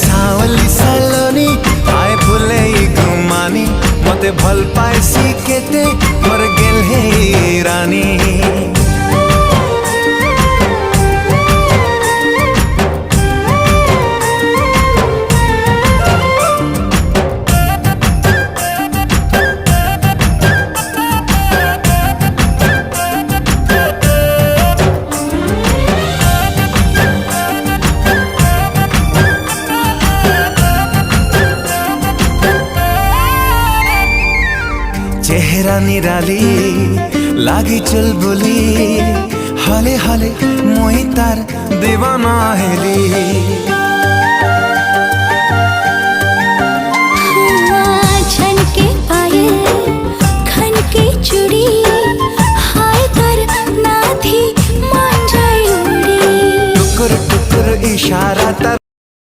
सावली सलोनी आए फुले घुमानी मते भल पाइसी केते मोर गेल हे रानी। चेहरा निराली लागी चुलबुली हले हले मोहि तार दीवाना हेली। छन के पायल खन के चूड़ी हाय कर ना थी मान जाए उड़ी। टुकुर टुकुर इशारा